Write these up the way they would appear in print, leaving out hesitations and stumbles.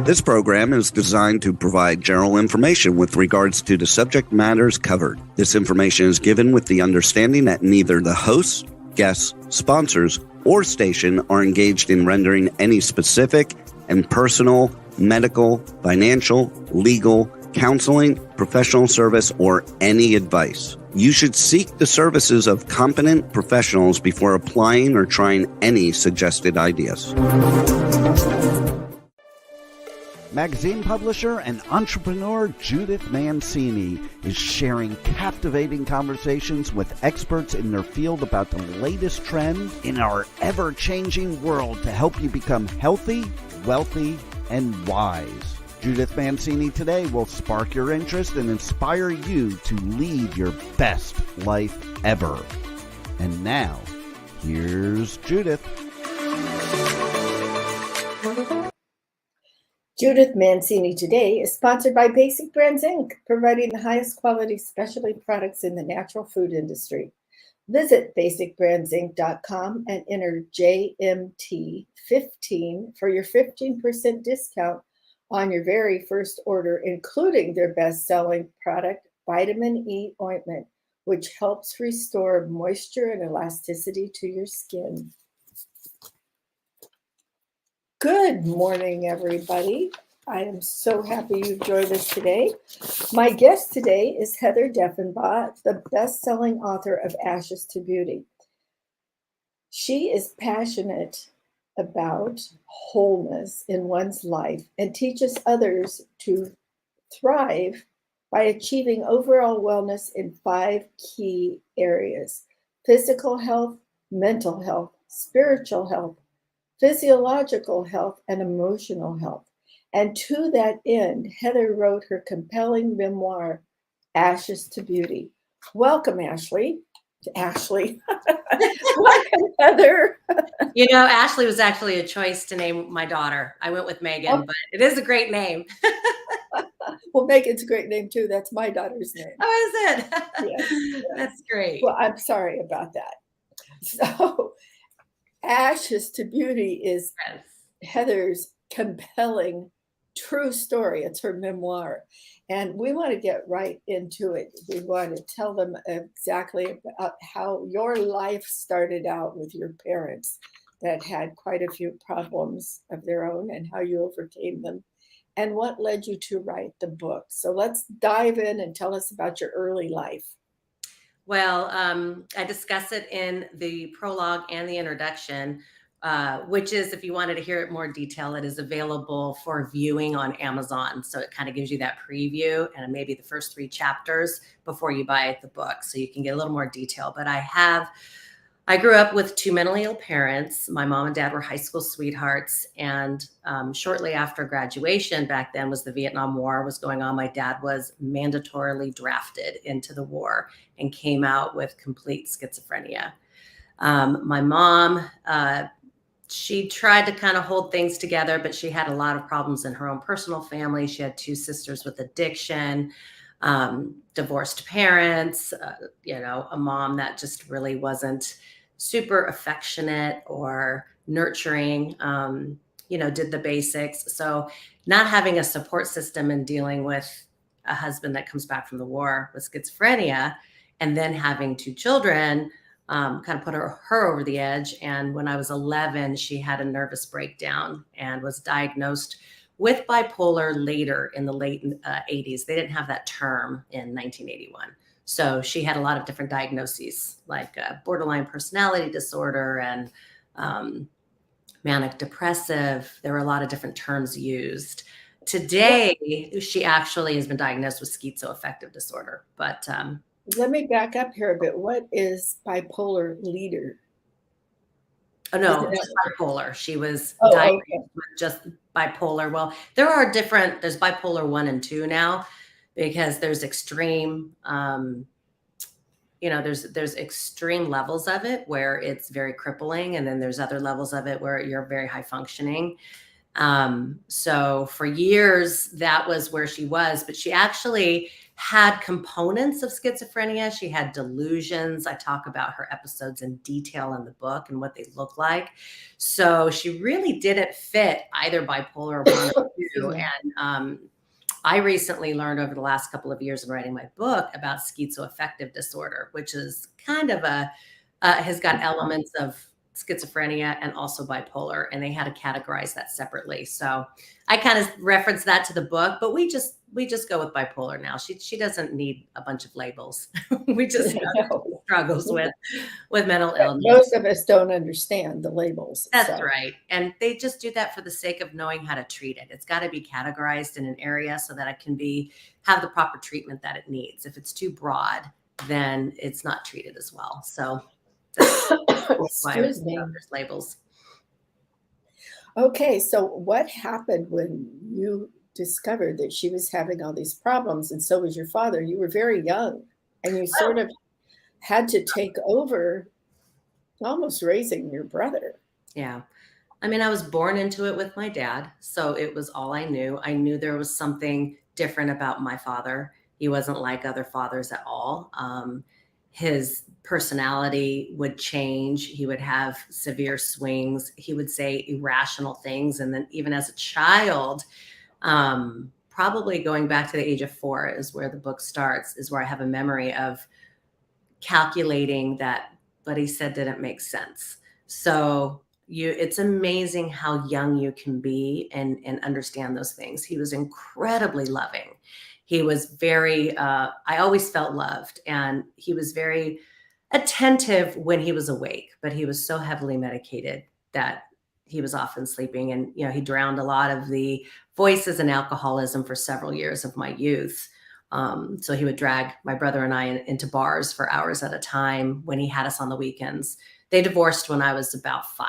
This program is designed to provide general information with regards to the subject matters covered. This information is given with the understanding that neither the hosts, guests, sponsors, or station are engaged in rendering any specific and personal, medical, financial, legal, counseling, professional service, or any advice. You should seek the services of competent professionals before applying or trying any suggested ideas. Magazine publisher and entrepreneur Judith Mancini is sharing captivating conversations with experts in their field about the latest trends in our ever-changing world to help you become healthy, wealthy, and wise. Judith Mancini Today will spark your interest and inspire you to lead your best life ever. And now, here's Judith. Judith Mancini Today is sponsored by Basic Brands, Inc., providing the highest quality specialty products in the natural food industry. Visit basicbrandsinc.com and enter JMT15 for your 15% discount on your very first order, including their best-selling product, Vitamin E Ointment, which helps restore moisture and elasticity to your skin. Good morning, everybody. I am so happy you've joined us today. My guest today is Heather Deffenbaugh, the best-selling author of Ashes to Beauty. She is passionate about wholeness in one's life and teaches others to thrive by achieving overall wellness in 5 key areas: physical health, mental health, spiritual health, physiological health, and emotional health. And to that end, Heather wrote her compelling memoir, Ashes to Beauty. Welcome, Ashley. Welcome, Heather. You know, Ashley was actually a choice to name my daughter. I went with Megan, but it is a great name. Well, Megan's a great name too. That's my daughter's name. Oh, is it? Yes. That's great. Well, I'm sorry about that. So, Ashes to Beauty is Heather's compelling true story. It's her memoir. And we want to get right into it. We want to tell them exactly about how your life started out with your parents that had quite a few problems of their own and how you overcame them and what led you to write the book. So let's dive in and tell us about your early life. Well, I discuss it in the prologue and the introduction, which is, if you wanted to hear it more detail, it is available for viewing on Amazon. So it kind of gives you that preview and maybe the first 3 chapters before you buy the book. So you can get a little more detail. But I grew up with 2 mentally ill parents. My mom and dad were high school sweethearts. And shortly after graduation, back then was the Vietnam War was going on. My dad was mandatorily drafted into the war and came out with complete schizophrenia. My mom, she tried to kind of hold things together, but she had a lot of problems in her own personal family. She had 2 sisters with addiction, divorced parents, a mom that just really wasn't super affectionate or nurturing, did the basics. So not having a support system and dealing with a husband that comes back from the war with schizophrenia and then having 2 children, kind of put her over the edge. And when I was 11, she had a nervous breakdown and was diagnosed with bipolar later in the late 80s. They didn't have that term in 1981. So she had a lot of different diagnoses like borderline personality disorder and manic depressive. There were a lot of different terms used. Today, she actually has been diagnosed with schizoaffective disorder. But let me back up here a bit. What is bipolar leader? Oh, no, just bipolar. She was diagnosed with just bipolar. Well, there's bipolar 1 and 2 now, because there's extreme, there's extreme levels of it where it's very crippling. And then there's other levels of it where you're very high functioning. So for years, that was where she was, but she actually had components of schizophrenia. She had delusions. I talk about her episodes in detail in the book and what they look like. So she really didn't fit either bipolar or one or two. And I recently learned over the last couple of years in writing my book about schizoaffective disorder, which is kind of has got elements of schizophrenia and also bipolar, and they had to categorize that separately. So I kind of reference that to the book, but we just go with bipolar now. She doesn't need a bunch of labels. We just struggles with mental illness. Most of us don't understand the labels. That's right. And they just do that for the sake of knowing how to treat it. It's got to be categorized in an area so that it can have the proper treatment that it needs. If it's too broad, then it's not treated as well. So excuse me. There's labels. Okay, so what happened when you discovered that she was having all these problems, and so was your father? You were very young, and you sort of had to take over almost raising your brother. Yeah. I mean, I was born into it with my dad, so it was all I knew. I knew there was something different about my father. He wasn't like other fathers at all. His personality would change. He would have severe swings. He would say irrational things. And then even as a child, probably going back to the age of 4 is where the book starts, is where I have a memory of calculating that what he said didn't make sense. So it's amazing how young you can be and understand those things. He was incredibly loving. He was very, I always felt loved, and he was very attentive when he was awake, but he was so heavily medicated that he was often sleeping. And, he drowned a lot of the voices and alcoholism for several years of my youth. So he would drag my brother and I into bars for hours at a time when he had us on the weekends. They divorced when I was about 5.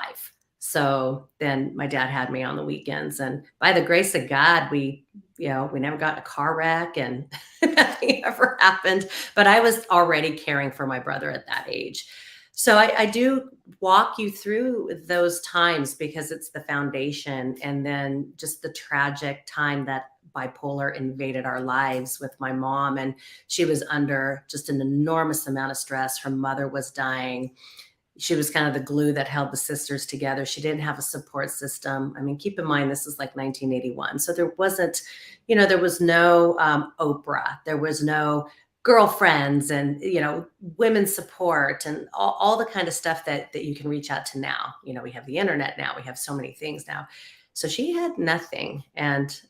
So then my dad had me on the weekends, and by the grace of God, we never got in a car wreck and nothing ever happened, but I was already caring for my brother at that age. So I do walk you through those times because it's the foundation, and then just the tragic time that bipolar invaded our lives with my mom, and she was under just an enormous amount of stress. Her mother was dying. She was kind of the glue that held the sisters together. She didn't have a support system. I mean, keep in mind, this is like 1981. So there wasn't, there was no Oprah. There was no girlfriends and, women's support and all the kind of stuff that you can reach out to now. We have the internet now. We have so many things now. So she had nothing. And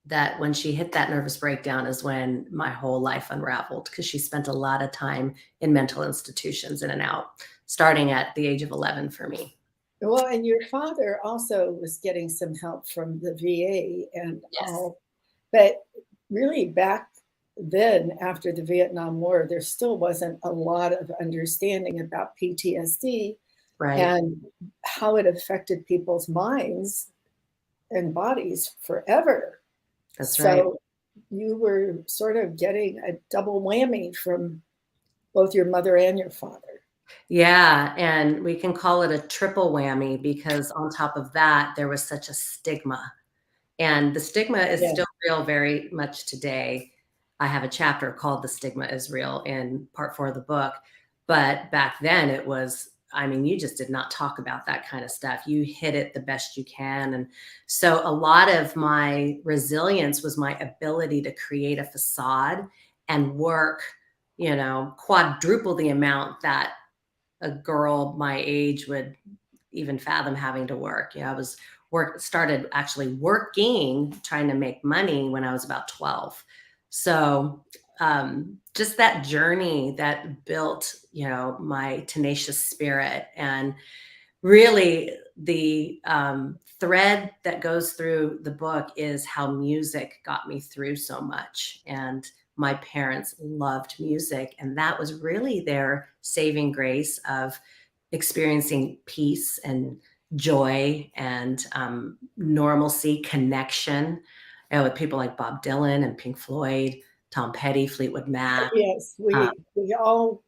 that when she hit that nervous breakdown is when my whole life unraveled, because she spent a lot of time in mental institutions in and out, starting at the age of 11 for me. Well, and your father also was getting some help from the VA and all, but really back then, after the Vietnam War, there still wasn't a lot of understanding about PTSD and how it affected people's minds and bodies forever. That's right. So you were sort of getting a double whammy from both your mother and your father. Yeah. And we can call it a triple whammy, because on top of that, there was such a stigma. And the stigma is still real very much today. I have a chapter called The Stigma is Real in part 4 of the book. But back then it was, you just did not talk about that kind of stuff. You hid it the best you can. And so a lot of my resilience was my ability to create a facade and work, quadruple the amount that a girl my age would even fathom having to work. I started actually working, trying to make money when I was about 12. So just that journey that built, my tenacious spirit. And really the thread that goes through the book is how music got me through so much. And my parents loved music, and that was really their saving grace of experiencing peace and joy and normalcy, connection, with people like Bob Dylan and Pink Floyd, Tom Petty, Fleetwood Mac. Yes, we all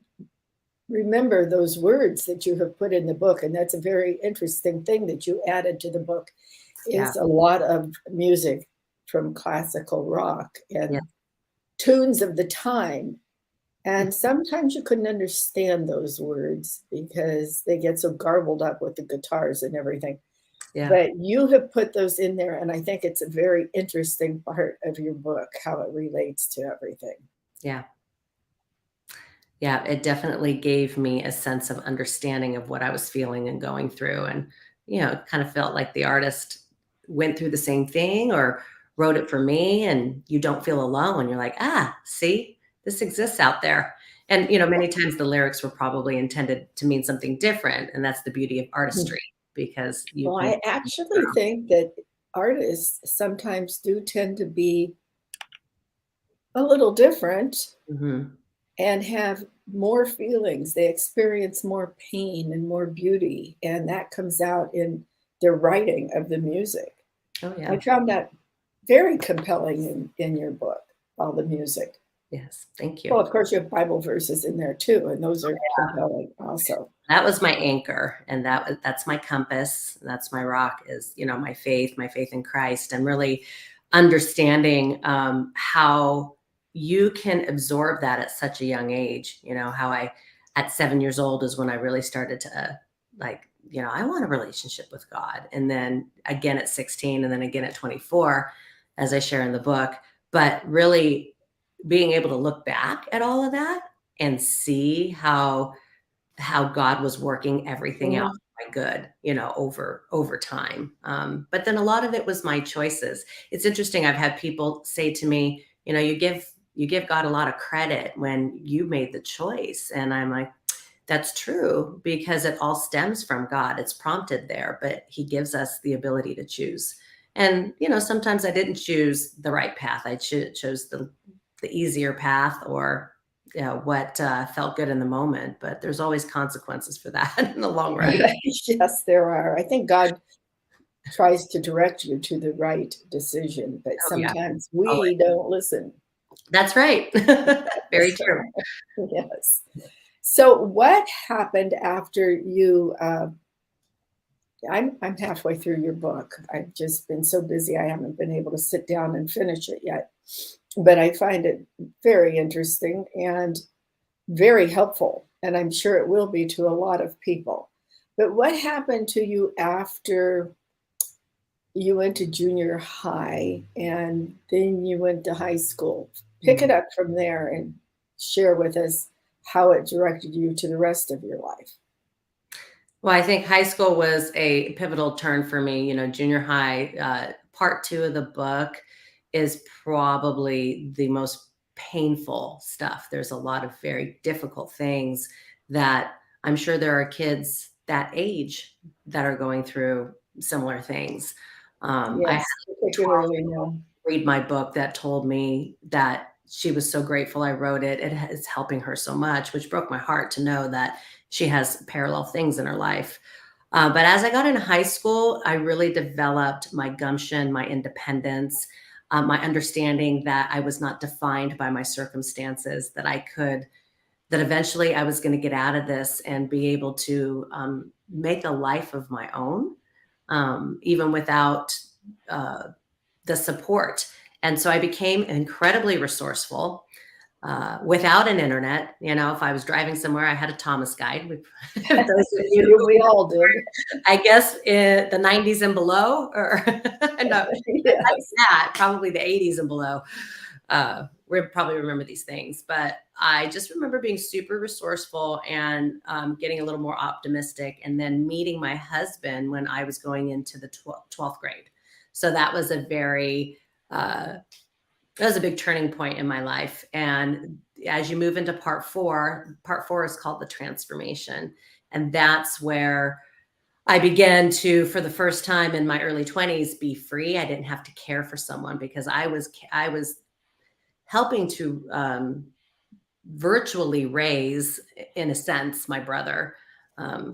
remember those words that you have put in the book, and that's a very interesting thing that you added to the book, is a lot of music from classical rock and tunes of the time. And sometimes you couldn't understand those words because they get so garbled up with the guitars and everything. Yeah. But you have put those in there, and I think it's a very interesting part of your book, how it relates to everything. Yeah. Yeah, it definitely gave me a sense of understanding of what I was feeling and going through. And, it kind of felt like the artist went through the same thing or wrote it for me, and you don't feel alone. You're like, see, this exists out there. And, many times the lyrics were probably intended to mean something different. And that's the beauty of artistry, because you Well, can. I actually think that artists sometimes do tend to be a little different Mhm. and have more feelings. They experience more pain and more beauty, and that comes out in their writing of the music. Oh, I yeah. found that very compelling in your book, all the music. Yes. Thank Well, you. of course, you have Bible verses in there too, and those are compelling also. That was my anchor, and that's my compass. That's my rock, is my faith in Christ, and really understanding how you can absorb that at such a young age. How I, at 7 years old, is when I really started to I want a relationship with God, and then again at 16, and then again at 24, as I share in the book. But really being able to look back at all of that and see how God was working everything out for my good, over time. But then a lot of it was my choices. It's interesting. I've had people say to me, you give God a lot of credit when you made the choice. And I'm like, that's true, because it all stems from God. It's prompted there, but he gives us the ability to choose. And, sometimes I didn't choose the right path. I chose the easier path, or what felt good in the moment, but there's always consequences for that in the long run. Yes, there are. I think God tries to direct you to the right decision, but Oh, yeah. sometimes we don't listen. That's right. Very So, true. yes. So what happened after you, I'm halfway through your book. I've just been so busy, I haven't been able to sit down and finish it yet. But I find it very interesting and very helpful. And I'm sure it will be to a lot of people. But what happened to you after you went to junior high and then you went to high school? Pick it up from there and share with us how it directed you to the rest of your life. Well, I think high school was a pivotal turn for me. Junior high, part 2 of the book is probably the most painful stuff. There's a lot of very difficult things that I'm sure there are kids that age that are going through similar things. I had Yes, a 12 particularly now. read my book that told me that she was so grateful I wrote it. It's helping her so much, which broke my heart to know that she has parallel things in her life. But as I got into high school, I really developed my gumption, my independence, my understanding that I was not defined by my circumstances, that eventually I was going to get out of this and be able to make a life of my own, even without the support. And so I became incredibly resourcement without an internet. If I was driving somewhere, I had a Thomas guide. Those of you, We all did. I guess, in the 90s and below, or no, Yes. that probably the 80s and below. We probably remember these things, but I just remember being super resourceful and getting a little more optimistic, and then meeting my husband when I was going into the 12th grade. So that was a big turning point in my life. And as you move into part 4 is called the transformation. And that's where I began to, for the first time in my early 20s, be free. I didn't have to care for someone, because I was helping to virtually raise, in a sense, my brother,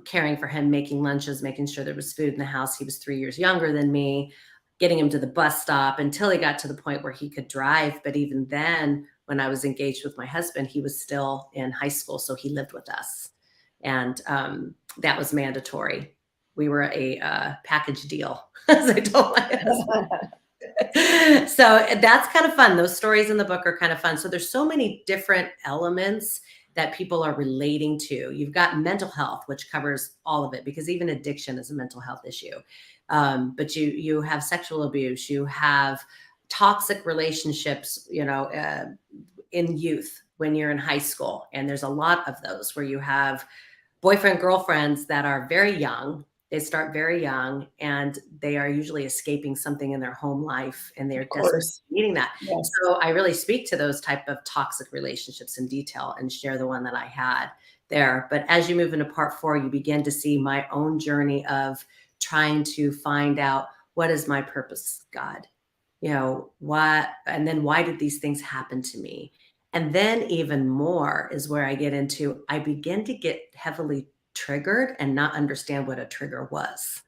caring for him, making lunches, making sure there was food in the house. He was 3 years younger than me, getting him to the bus stop until he got to the point where he could drive. But even then, when I was engaged with my husband, he was still in high school, so he lived with us. And that was mandatory. We were a package deal, as I told my husband. So that's kind of fun. Those stories in the book are kind of fun. So there's so many different elements that people are relating to. You've got mental health, which covers all of it, because even addiction is a mental health issue. But you have sexual abuse, you have toxic relationships, in youth when you're in high school. And there's a lot of those where you have boyfriend, girlfriends that are very young. They start very young, and they are usually escaping something in their home life, and they're desperately needing that. Yes. So I really speak to those type of toxic relationships in detail and share the one that I had there. But as you move into part 4, you begin to see my own journey of trying to find out, what is my purpose, God? What, and then why did these things happen to me? And then even more is where I get into, I begin to get heavily triggered and not understand what a trigger was.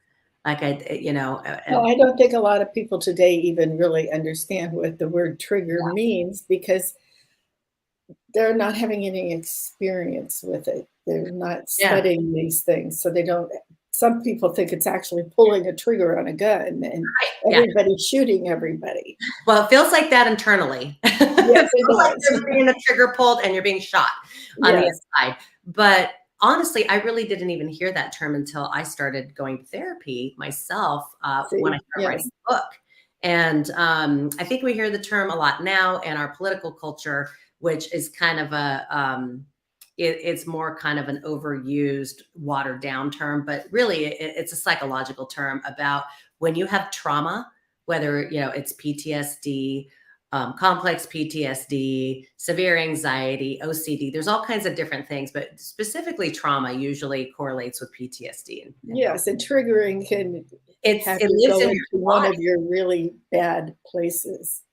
Like I don't think a lot of people today even really understand what the word trigger means, because they're not having any experience with it. They're not studying these things. So they don't, some people think it's actually pulling a trigger on a gun and everybody's shooting everybody. Well, it feels like that internally. Yes, it does. Like you're being a trigger pulled and you're being shot on the inside. But honestly, I really didn't even hear that term until I started going to therapy myself when I started writing the book. And I think we hear the term a lot now in our political culture, which is kind of it's more kind of an overused, watered down term, but really it's a psychological term about when you have trauma, whether, it's PTSD, complex PTSD, severe anxiety, OCD. There's all kinds of different things, but specifically trauma usually correlates with PTSD. Yes, and triggering can it lives in one of your really bad places.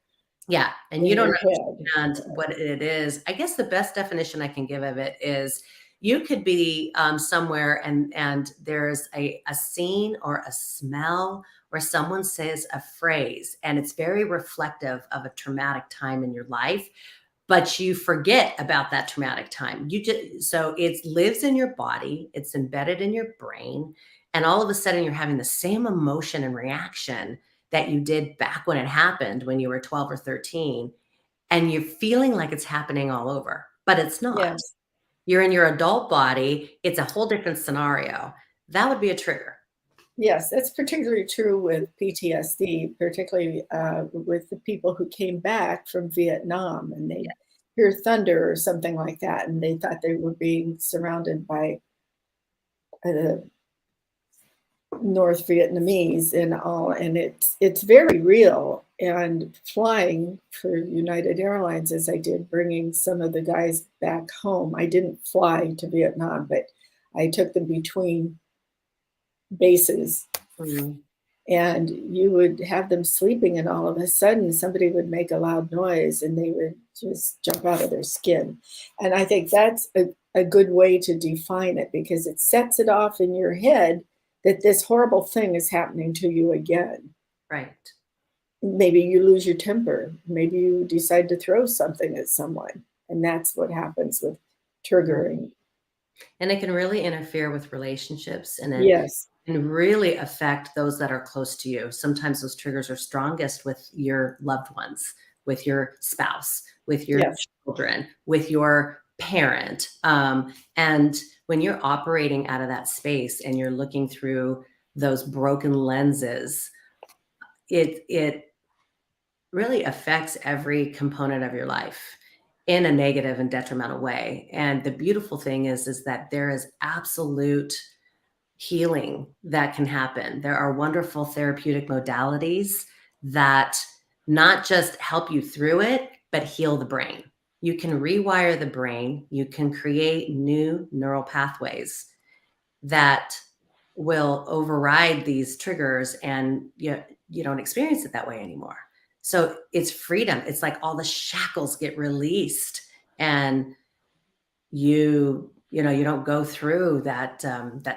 Yeah, and you don't understand what it is. I guess the best definition I can give of it is you could be somewhere and there's a scene or a smell where someone says a phrase and it's very reflective of a traumatic time in your life, but you forget about that traumatic time. So it lives in your body, it's embedded in your brain, and all of a sudden you're having the same emotion and reaction that you did back when it happened when you were 12 or 13, and you're feeling like it's happening all over, but it's not. Yes. You're in your adult body. It's a whole different scenario. That would be a trigger. Yes, that's particularly true with PTSD, particularly with the people who came back from Vietnam and they hear thunder or something like that, and they thought they were being surrounded by North Vietnamese and all, and it's very real. And flying for United Airlines, as I did, bringing some of the guys back home. I didn't fly to Vietnam, but I took them between bases. Mm-hmm. And you would have them sleeping, and all of a sudden somebody would make a loud noise and they would just jump out of their skin. And I think that's a good way to define it, because it sets it off in your head that this horrible thing is happening to you again. Right. Maybe you lose your temper. Maybe you decide to throw something at someone. And that's what happens with triggering. And it can really interfere with relationships, and can really affect those that are close to you. Sometimes those triggers are strongest with your loved ones, with your spouse, with your children, with your parent. And when you're operating out of that space and you're looking through those broken lenses, it really affects every component of your life in a negative and detrimental way. And the beautiful thing is that there is absolute healing that can happen. There are wonderful therapeutic modalities that not just help you through it, but heal the brain. You can rewire the brain. You can create new neural pathways that will override these triggers, and you don't experience it that way anymore. So it's freedom. It's like all the shackles get released, and you don't go through that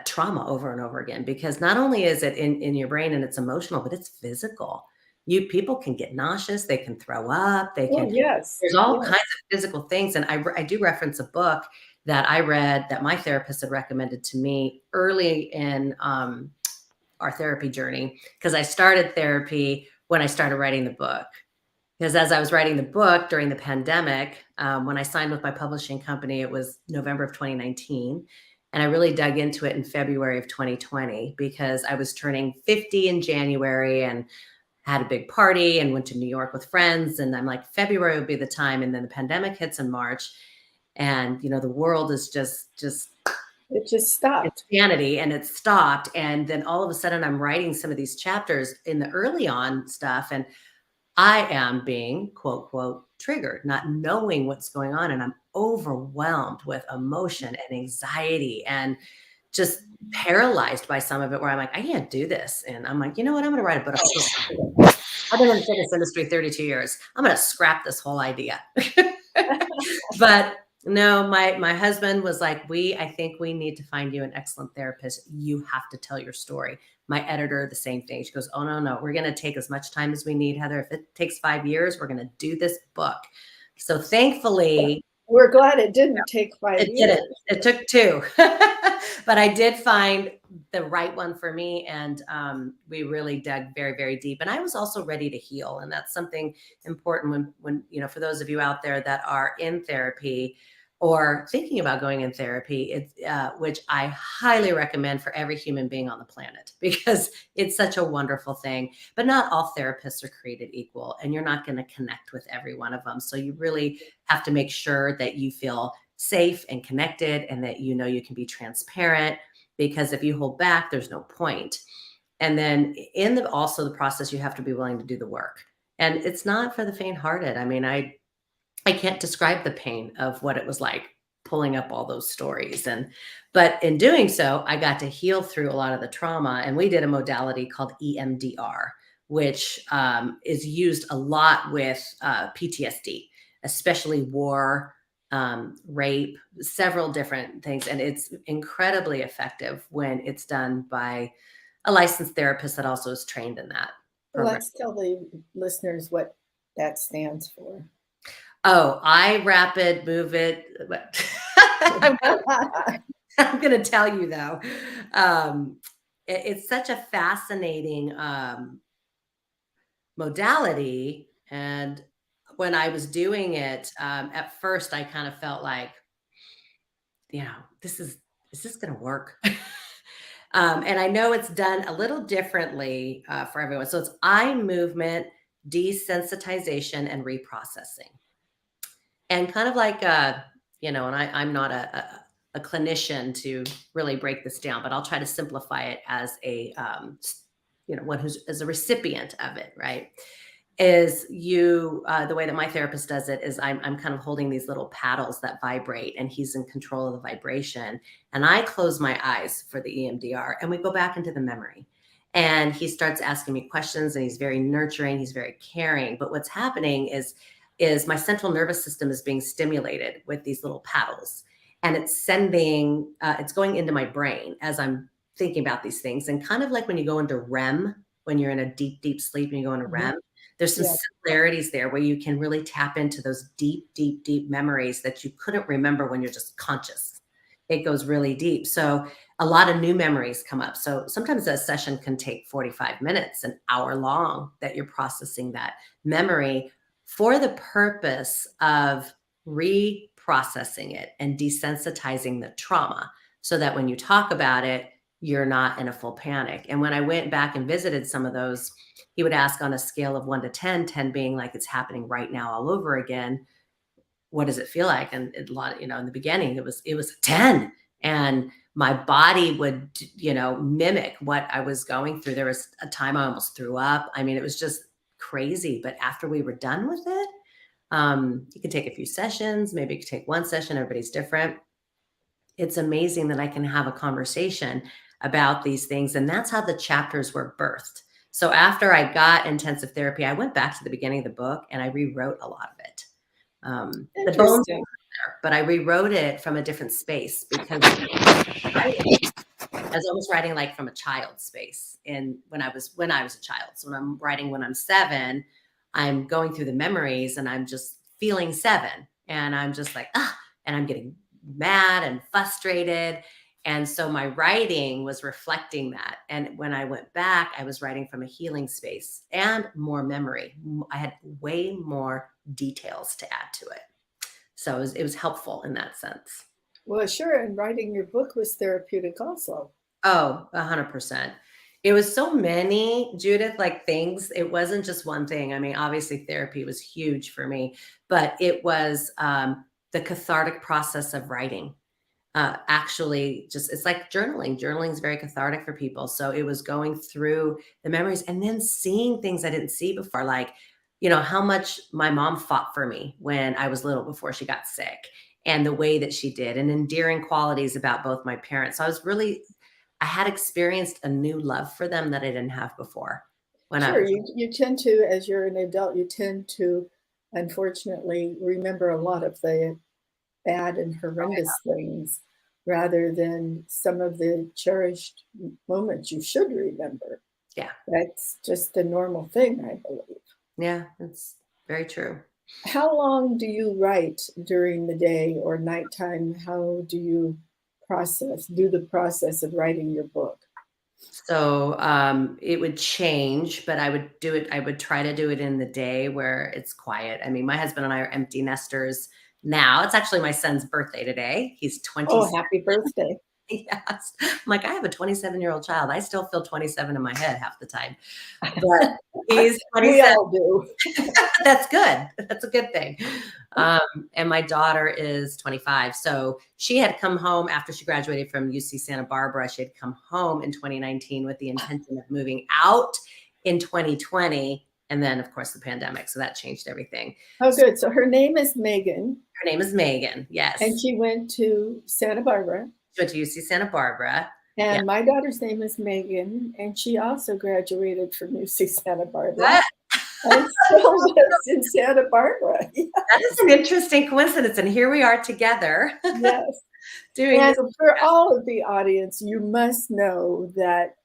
trauma over and over again, because not only is it in your brain and it's emotional, but it's physical. People can get nauseous, they can throw up, they can, there's all kinds of physical things. And I do reference a book that I read that my therapist had recommended to me early in our therapy journey, because I started therapy when I started writing the book. Because as I was writing the book during the pandemic, when I signed with my publishing company, it was November of 2019. And I really dug into it in February of 2020 because I was turning 50 in January and had a big party and went to New York with friends. And I'm like, February would be the time. And then the pandemic hits in March. And, the world is just it just stopped. insanity, and it stopped. And then all of a sudden I'm writing some of these chapters in the early on stuff. And I am being, quote, quote, triggered, not knowing what's going on. And I'm overwhelmed with emotion and anxiety and just paralyzed by some of it, where I'm like, I can't do this. And I'm like, you know what? I'm going to write a book. I've been in the fitness industry 32 years. I'm going to scrap this whole idea. But no, my husband was like, I think we need to find you an excellent therapist. You have to tell your story. My editor, the same thing. She goes, oh, no, we're going to take as much time as we need, Heather. If it takes 5 years, we're going to do this book. So thankfully, we're glad it didn't take 5 years. It didn't. It took 2. But I did find the right one for me. And we really dug very, very deep. And I was also ready to heal. And that's something important when for those of you out there that are in therapy or thinking about going in therapy, which I highly recommend for every human being on the planet, because it's such a wonderful thing. But not all therapists are created equal, and you're not going to connect with every one of them. So you really have to make sure that you feel safe and connected, and that you can be transparent, because if you hold back, there's no point. And then also the process, you have to be willing to do the work. And it's not for the faint-hearted. I mean, I can't describe the pain of what it was like pulling up all those stories. But in doing so, I got to heal through a lot of the trauma. And we did a modality called EMDR, which is used a lot with PTSD, especially war, rape, several different things. And it's incredibly effective when it's done by a licensed therapist that also is trained in that program. Let's tell the listeners what that stands for. Oh, rapid move it. I'm going to tell you though. It's such a fascinating modality. And when I was doing it, at first I kind of felt like, is this going to work? And I know it's done a little differently for everyone. So it's eye movement, desensitization, and reprocessing. And kind of like, and I'm not a clinician to really break this down, but I'll try to simplify it as a, one who's as a recipient of it, right? Is the way that my therapist does it is I'm kind of holding these little paddles that vibrate, and he's in control of the vibration. And I close my eyes for the EMDR, and we go back into the memory. And he starts asking me questions, and he's very nurturing. He's very caring. But what's happening is my central nervous system is being stimulated with these little paddles, and it's going into my brain as I'm thinking about these things. And kind of like when you go into REM, when you're in a deep, deep sleep and you go into REM, there's some similarities there where you can really tap into those deep, deep, deep memories that you couldn't remember when you're just conscious. It goes really deep. So a lot of new memories come up. So sometimes a session can take 45 minutes, an hour long, that you're processing that memory for the purpose of reprocessing it and desensitizing the trauma, so that when you talk about it, you're not in a full panic. And when I went back and visited some of those, he would ask on a scale of 1 to 10, 10 being like it's happening right now all over again, what does it feel like? And a lot, in the beginning, it was a 10. And my body would, mimic what I was going through. There was a time I almost threw up. I mean, it was just crazy. But after we were done with it, you could take a few sessions, maybe you could take one session, everybody's different. It's amazing that I can have a conversation about these things. And that's how the chapters were birthed. So after I got intensive therapy, I went back to the beginning of the book and I rewrote a lot of it. The bones were there, but I rewrote it from a different space, because I was almost writing like from a child's space. And when I was a child, so when I'm writing when I'm 7, I'm going through the memories and I'm just feeling 7, and I'm just like, and I'm getting mad and frustrated. And so my writing was reflecting that. And when I went back, I was writing from a healing space and more memory. I had way more details to add to it. So it was helpful in that sense. Well, sure. And writing your book was therapeutic also. Oh, 100%. It was so many, Judith, like things. It wasn't just one thing. I mean, obviously therapy was huge for me, but it was the cathartic process of writing. Actually, just it's like journaling. Journaling is very cathartic for people. So it was going through the memories and then seeing things I didn't see before, like, how much my mom fought for me when I was little before she got sick, and the way that she did, and endearing qualities about both my parents. So I had experienced a new love for them that I didn't have before. Sure, you tend to, as you're an adult, you tend to, unfortunately, remember a lot of the bad and horrendous things rather than some of the cherished moments you should remember. Yeah. That's just the normal thing, I believe. Yeah, that's very true. How long do you write during the day or nighttime? How do you do the process of writing your book? So it would change, but I would try to do it in the day where it's quiet. I mean, my husband and I are empty nesters now. It's actually my son's birthday today. He's 20. Oh, happy birthday. Yes. I'm like, I have a 27-year-old child. I still feel 27 in my head half the time. But he's 27. We all do. That's good. That's a good thing. And my daughter is 25. So she had come home after she graduated from UC Santa Barbara. She had come home in 2019 with the intention of moving out in 2020. And then, of course, the pandemic. So that changed everything. Oh, good. So her name is Megan. Her name is Megan. Yes. And she went to Santa Barbara. She went to UC Santa Barbara. And my daughter's name is Megan. And she also graduated from UC Santa Barbara. What? And still lives in Santa Barbara. Yes. That is an interesting coincidence. And here we are together. Yes. And for all of the audience, you must know that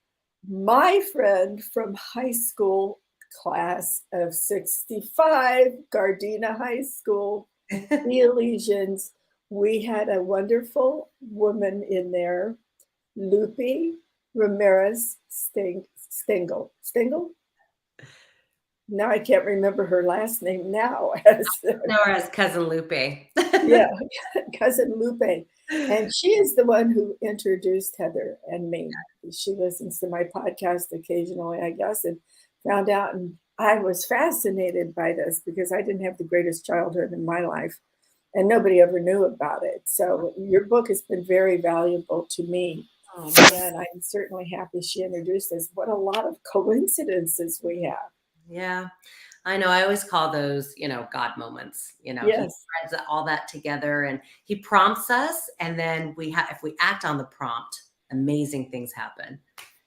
my friend from high school class of 65, Gardena High School, the Elysians, we had a wonderful woman in there, Lupe Ramirez Stengel. Now I can't remember her last name now. know her as Cousin Lupe. Yeah, Cousin Lupe. And she is the one who introduced Heather and me. She listens to my podcast occasionally, I guess, and found out. And I was fascinated by this because I didn't have the greatest childhood in my life. And nobody ever knew about it. So your book has been very valuable to me. And I'm certainly happy she introduced us. What a lot of coincidences we have. Yeah, I know. I always call those, God moments. Yes. He threads all that together and he prompts us. And then if we act on the prompt, amazing things happen.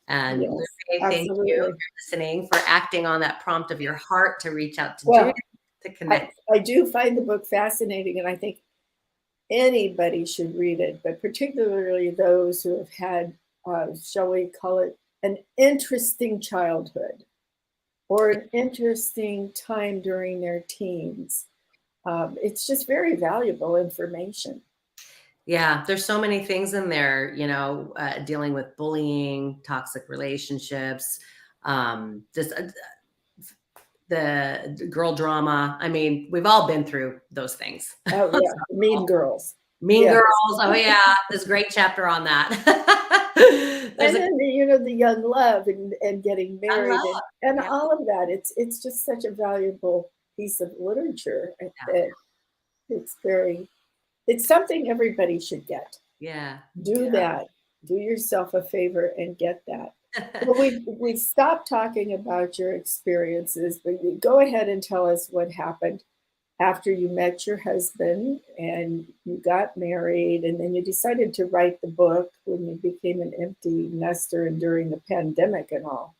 And Yes, Lupe, thank you for listening, for acting on that prompt of your heart to reach out to Judith, to connect. I do find the book fascinating, and I think anybody should read it, but particularly those who have had, shall we call it, an interesting childhood or an interesting time during their teens. It's just very valuable information. Yeah, there's so many things in there, dealing with bullying, toxic relationships, just the girl drama. I mean, we've all been through those things. Oh, yeah. Mean Girls. Mean Girls. Oh, yeah. There's a great chapter on that. And then, the young love and getting married and all of that. It's just such a valuable piece of literature. It's something everybody should get. Yeah. Do that. Do yourself a favor and get that. Well, we stopped talking about your experiences, but you go ahead and tell us what happened after you met your husband and you got married, and then you decided to write the book when you became an empty nester and during the pandemic and all.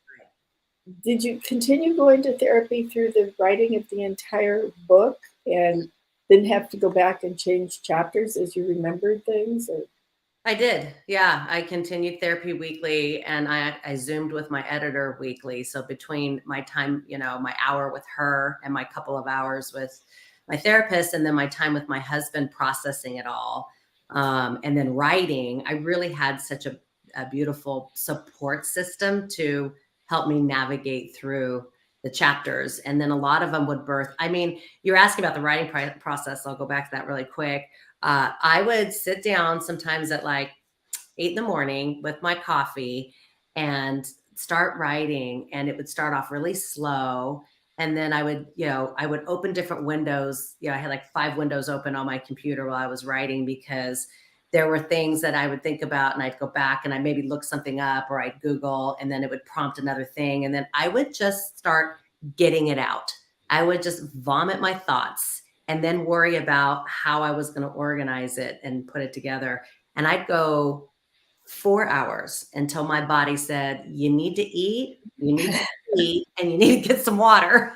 Did you continue going to therapy through the writing of the entire book and then have to go back and change chapters as you remembered things? Or? I did. Yeah. I continued therapy weekly, and I Zoomed with my editor weekly. So between my time, my hour with her and my couple of hours with my therapist, and then my time with my husband processing it all, And then writing, I really had such a beautiful support system to help me navigate through the chapters. And then a lot of them would birth. I mean, you're asking about the writing process. I'll go back to that really quick. I would sit down sometimes at like 8 in the morning with my coffee and start writing. And it would start off really slow. And then I would, I would open different windows. I had like 5 windows open on my computer while I was writing, because there were things that I would think about, and I'd go back and I maybe look something up, or I'd Google, and then it would prompt another thing. And then I would just start getting it out. I would just vomit my thoughts and then worry about how I was going to organize it and put it together. And I'd go 4 hours until my body said, you need to eat, you need to eat, and you need to get some water.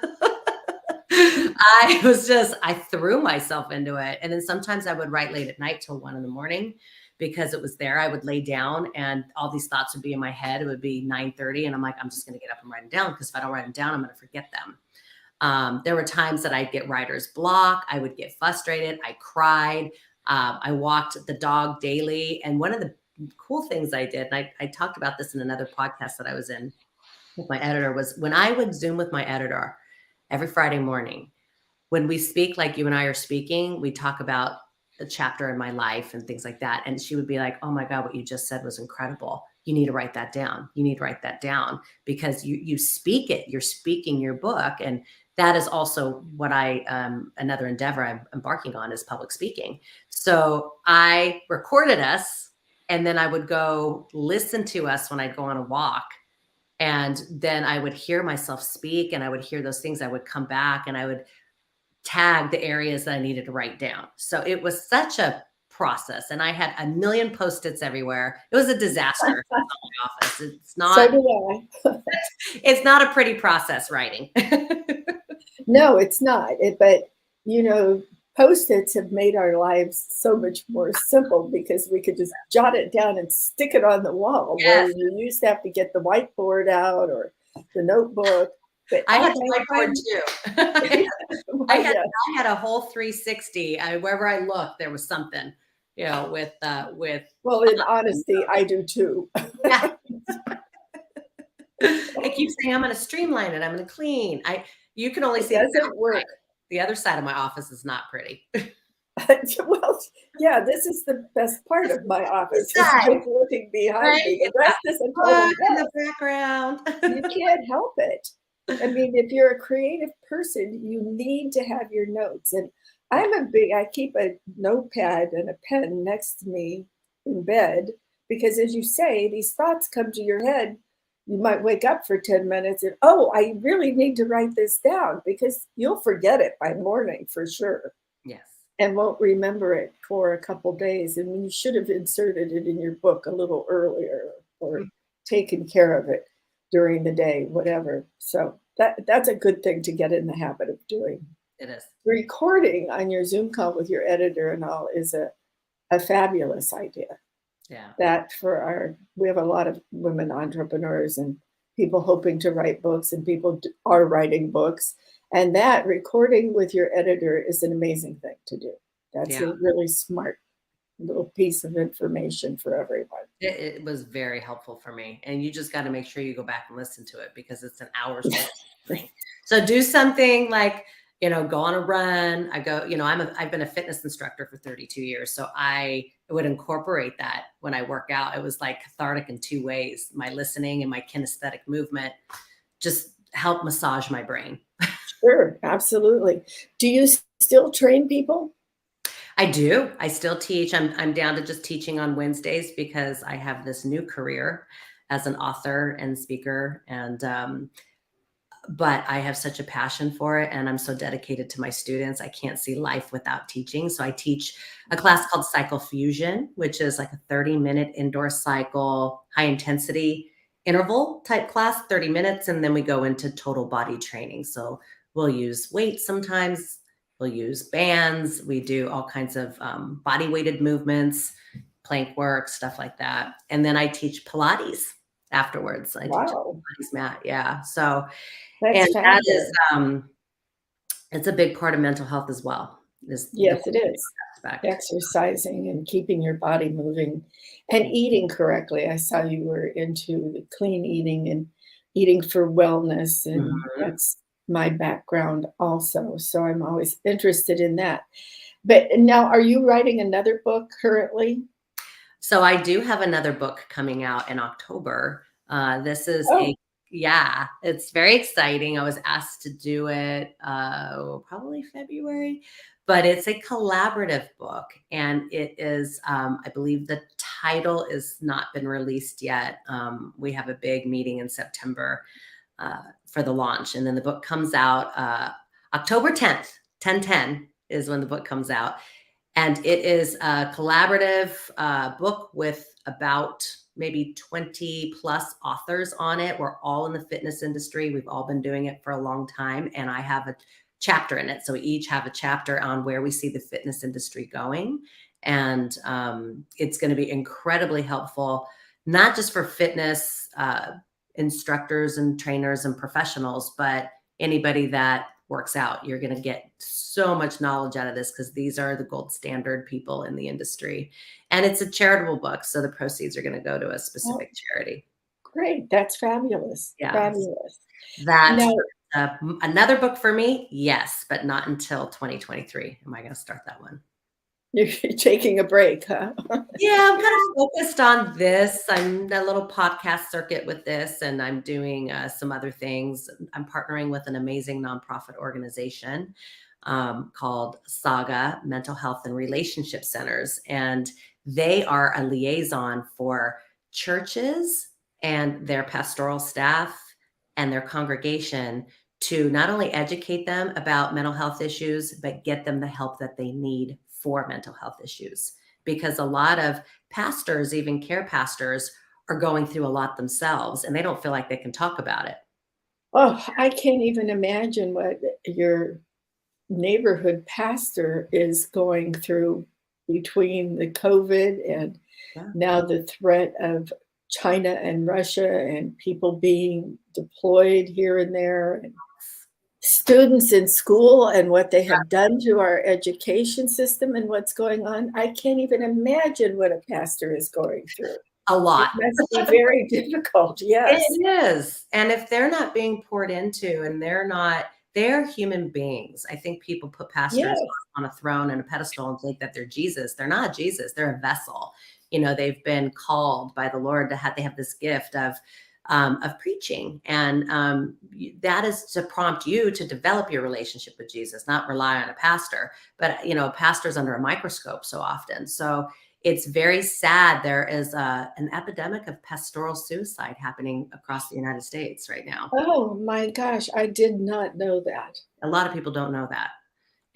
I threw myself into it. And then sometimes I would write late at night till 1 in the morning, because it was there. I would lay down and all these thoughts would be in my head. It would be 9:30. And I'm like, I'm just going to get up and write them down, because if I don't write them down, I'm going to forget them. There were times that I'd get writer's block. I would get frustrated. I cried. I walked the dog daily. And one of the cool things I did, and I talked about this in another podcast that I was in with my editor, was when I would Zoom with my editor every Friday morning, when we speak like you and I are speaking, we talk about a chapter in my life and things like that. And she would be like, oh my God, what you just said was incredible. You need to write that down. You need to write that down, because you speak it. You're speaking your book. And that is also what another endeavor I'm embarking on, is public speaking. So I recorded us, and then I would go listen to us when I'd go on a walk. And then I would hear myself speak, and I would hear those things. I would come back and I would tag the areas that I needed to write down. So it was such a process, and I had a million Post-its everywhere. It was a disaster in my office. It's not. So do I. It's not a pretty process, writing. No, it's not. But Post-its have made our lives so much more simple, because we could just jot it down and stick it on the wall. Yes. Where you used to have to get the whiteboard out or the notebook. But I had the whiteboard too. I had a whole 360. Wherever I looked, there was something, with. Well, in honesty, I do too. Yeah. I keep saying I'm going to streamline it. I'm going to clean. You can only see doesn't work. The other side of my office is not pretty. Well, yeah, this is the best part of my office. It's looking behind me. The rest is a total in the background. You can't help it. I mean, if you're a creative person, you need to have your notes. And I keep a notepad and a pen next to me in bed, because as you say, these thoughts come to your head. You might wake up for 10 minutes and, I really need to write this down, because you'll forget it by morning for sure. Yes. And won't remember it for a couple days. And you should have inserted it in your book a little earlier, or taken care of it during the day, whatever. So that's a good thing to get in the habit of doing. It is. Recording on your Zoom call with your editor and all is a fabulous idea. Yeah. We have a lot of women entrepreneurs and people hoping to write books, and people are writing books. And that recording with your editor is an amazing thing to do. That's a really smart little piece of information for everyone. It was very helpful for me. And you just got to make sure you go back and listen to it, because it's an hour's worth. So do something like, go on a run. I've been a fitness instructor for 32 years. So I would incorporate that when I work out. It was like cathartic in 2 ways. My listening and my kinesthetic movement just help massage my brain. Sure, absolutely. Do you still train people? I do. I still teach. I'm down to just teaching on Wednesdays, because I have this new career as an author and speaker. But I have such a passion for it, and I'm so dedicated to my students. I can't see life without teaching. So I teach a class called Cycle Fusion, which is like a 30-minute indoor cycle, high intensity interval type class, 30 minutes. And then we go into total body training. So we'll use weights sometimes. We'll use bands. We do all kinds of body weighted movements, plank work, stuff like that. And then I teach Pilates afterwards. I teach a Pilates mat. Yeah. So that is, it's a big part of mental health as well. Yes, it is. aspect. Exercising and keeping your body moving and eating correctly. I saw you were into the clean eating and eating for wellness, and that's my background also. So I'm always interested in that. But now, are you writing another book currently? So I do have another book coming out in October. This is Oh, it's very exciting. I was asked to do it probably February, but it's a collaborative book, and it is, I believe the title is not been released yet. We have a big meeting in September for the launch, and then the book comes out October 10th. 10/10 is when the book comes out. And it is a collaborative book with about maybe 20 plus authors on it. We're all in the fitness industry. We've all been doing it for a long time. And I have a chapter in it. So we each have a chapter on where we see the fitness industry going. And it's going to be incredibly helpful, not just for fitness instructors and trainers and professionals, but anybody that works out. You're going to get so much knowledge out of this because these are the gold standard people in the industry. And it's a charitable book, so the proceeds are going to go to a specific charity. Great. That's fabulous. Yeah. Fabulous. That's another book for me, yes, but not until 2023 am I going to start that one. You're taking a break, huh? Yeah, I'm kind of focused on this. I'm a little podcast circuit with this, and I'm doing some other things. I'm partnering with an amazing nonprofit organization called Saga Mental Health and Relationship Centers. And they are a liaison for churches and their pastoral staff and their congregation to not only educate them about mental health issues, but get them the help that they need for mental health issues. Because a lot of pastors, even care pastors, are going through a lot themselves and they don't feel like they can talk about it. Oh, I can't even imagine what your neighborhood pastor is going through between the COVID and now the threat of China and Russia and people being deployed here and there, and students in school and what they have done to our education system and what's going on. I can't even imagine what a pastor is going through. A lot. It must be very difficult. Yes. It is. And if they're not being poured into and they're human beings. I think people put pastors on a throne and a pedestal and think that they're Jesus. They're not Jesus. They're a vessel. You know, they've been called by the Lord they have this gift of preaching. And that is to prompt you to develop your relationship with Jesus, not rely on a pastor. But, you know, pastors under a microscope so often. So it's very sad. There is an epidemic of pastoral suicide happening across the United States right now. Oh my gosh, I did not know that. A lot of people don't know that.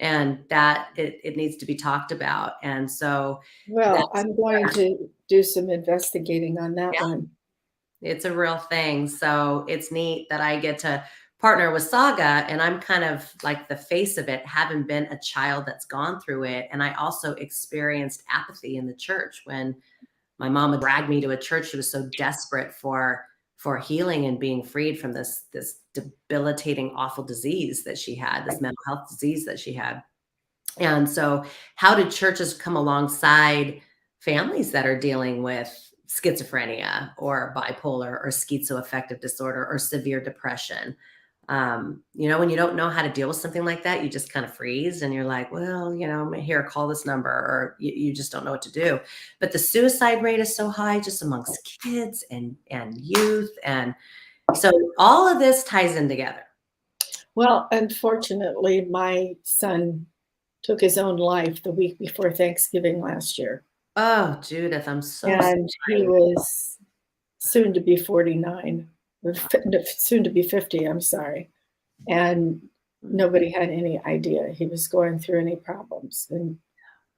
And that it needs to be talked about. And so, well, I'm going to do some investigating on that one. It's a real thing. So it's neat that I get to partner with Saga, and I'm kind of like the face of it, having been a child that's gone through it. And I also experienced apathy in the church when my mom would drag me to a church. She was so desperate for healing and being freed from this debilitating, awful disease that she had, this mental health disease that she had. And so how did churches come alongside families that are dealing with schizophrenia or bipolar or schizoaffective disorder or severe depression? You know, when you don't know how to deal with something like that, you just kind of freeze and you're like, well, you know, here, call this number, or you just don't know what to do. But the suicide rate is so high just amongst kids and youth. And so all of this ties in together. Well, unfortunately, my son took his own life the week before Thanksgiving last year. Oh, Judith, I'm so and sorry. He was soon to be 49, soon to be 50, I'm sorry. And nobody had any idea he was going through any problems. And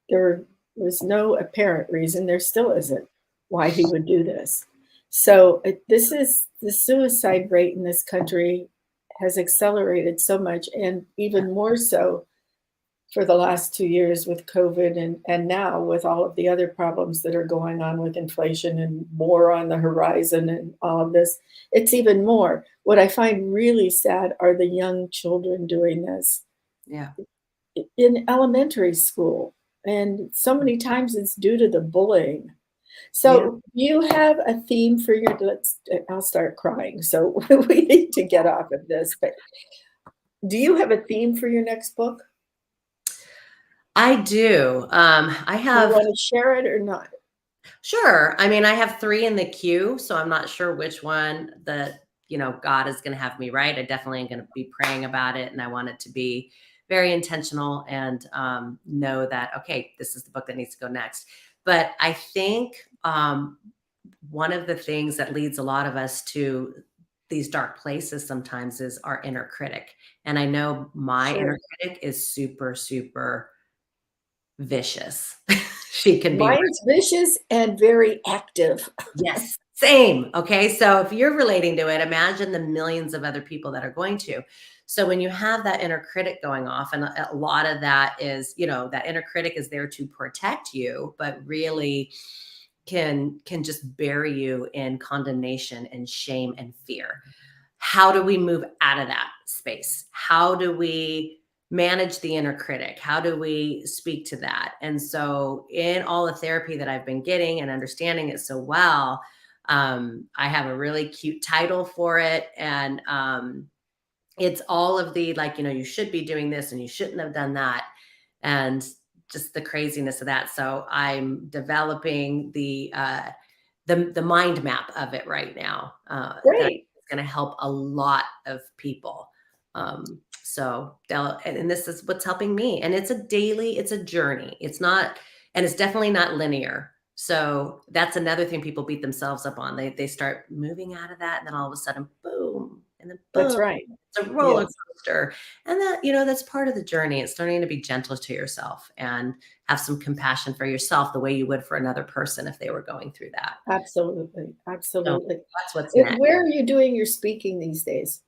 there was no apparent reason, there still isn't, why he would do this. So this is the suicide rate in this country has accelerated so much, and even more so for the last 2 years with COVID and now with all of the other problems that are going on with inflation and war on the horizon and all of this, it's even more. What I find really sad are the young children doing this. Yeah. in elementary school. And so many times it's due to the bullying. So you have a theme for your, I'll start crying. So we need to get off of this, but do you have a theme for your next book? I do. I Do you have, want to share it or not? sure. I mean, I have 3 in the queue, so I'm not sure which one that, God is going to have me write. I definitely am going to be praying about it. And I want it to be very intentional and know that, okay, this is the book that needs to go next. But I think one of the things that leads a lot of us to these dark places sometimes is our inner critic. And I know my Sure. inner critic is super, super vicious. She can be. Mine's vicious and very active. Yes, same. Okay. So if you're relating to it, imagine the millions of other people that are going to. So when you have that inner critic going off, and a lot of that is, that inner critic is there to protect you, but really can just bury you in condemnation and shame and fear. How do we move out of that space? How do we manage the inner critic? How do we speak to that? And so in all the therapy that I've been getting and understanding it so well, I have a really cute title for it. And it's all of the, like, you should be doing this and you shouldn't have done that. And just the craziness of that. So I'm developing the mind map of it right now. Great. Going to help a lot of people. And this is what's helping me. And it's a journey. It's not, and it's definitely not linear. So that's another thing people beat themselves up on. They start moving out of that, and then all of a sudden, boom, and then boom. That's right. It's a roller coaster. And that, that's part of the journey. It's learning to be gentle to yourself and have some compassion for yourself the way you would for another person if they were going through that. Absolutely. Absolutely. So that's what's next. Where are you doing your speaking these days?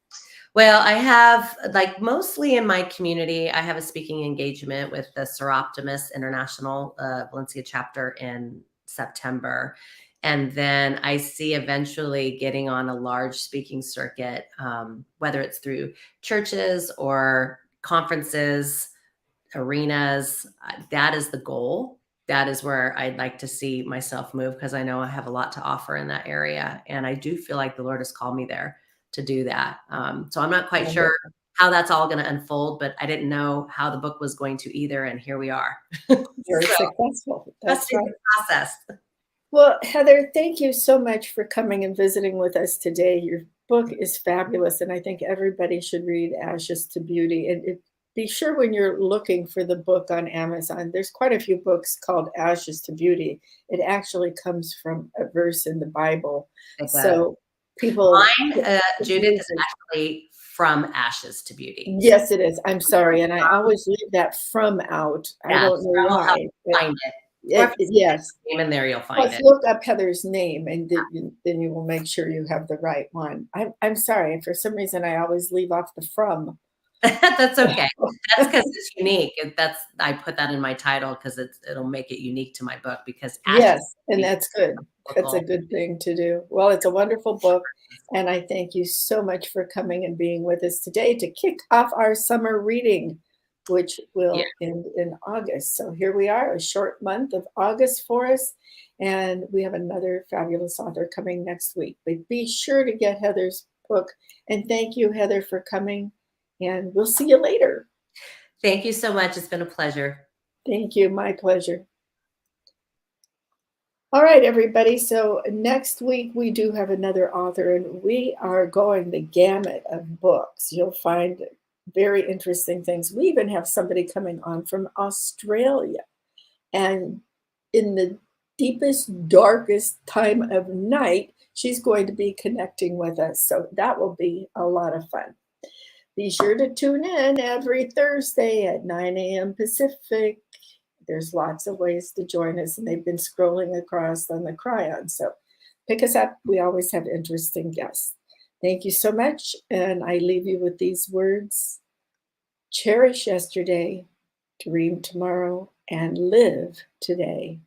Well, I have, like, mostly in my community, I have a speaking engagement with the Seroptimus International Valencia chapter in September. And then I see eventually getting on a large speaking circuit, whether it's through churches or conferences, arenas. That is the goal. That is where I'd like to see myself move, because I know I have a lot to offer in that area. And I do feel like the Lord has called me there to do that. So I'm not quite sure how that's all going to unfold, but I didn't know how the book was going to either. And here we are. Very successful. That's right. The process. Well, Heather, thank you so much for coming and visiting with us today. Your book is fabulous, and I think everybody should read Ashes to Beauty. And be sure when you're looking for the book on Amazon, there's quite a few books called Ashes to Beauty. It actually comes from a verse in the Bible. So people. Mine, Judith, is actually From Ashes to Beauty. Yes, it is. I'm sorry. And I always leave that from out. I don't know why. Find it. Yes. Name in there, you'll find it. Look up Heather's name, and then you will make sure you have the right one. I'm sorry. For some reason, I always leave off the from. That's okay. That's because it's unique. I put that in my title because it'll make it unique to my book. Because yes, and that's good. That's a good thing to do. Well, it's a wonderful book, and I thank you so much for coming and being with us today to kick off our summer reading, which will end in August. So here we are, a short month of August for us, and we have another fabulous author coming next week. But be sure to get Heather's book, and thank you, Heather, for coming, and we'll see you later. Thank you so much. It's been a pleasure. Thank you. My pleasure. All right, everybody. So next week we do have another author, and we are going the gamut of books. You'll find very interesting things. We even have somebody coming on from Australia, and in the deepest, darkest time of night, she's going to be connecting with us. So that will be a lot of fun. Be sure to tune in every Thursday at 9 a.m. Pacific. There's lots of ways to join us, and they've been scrolling across on the Cryon. So pick us up. We always have interesting guests. Thank you so much. And I leave you with these words: cherish yesterday, dream tomorrow, and live today.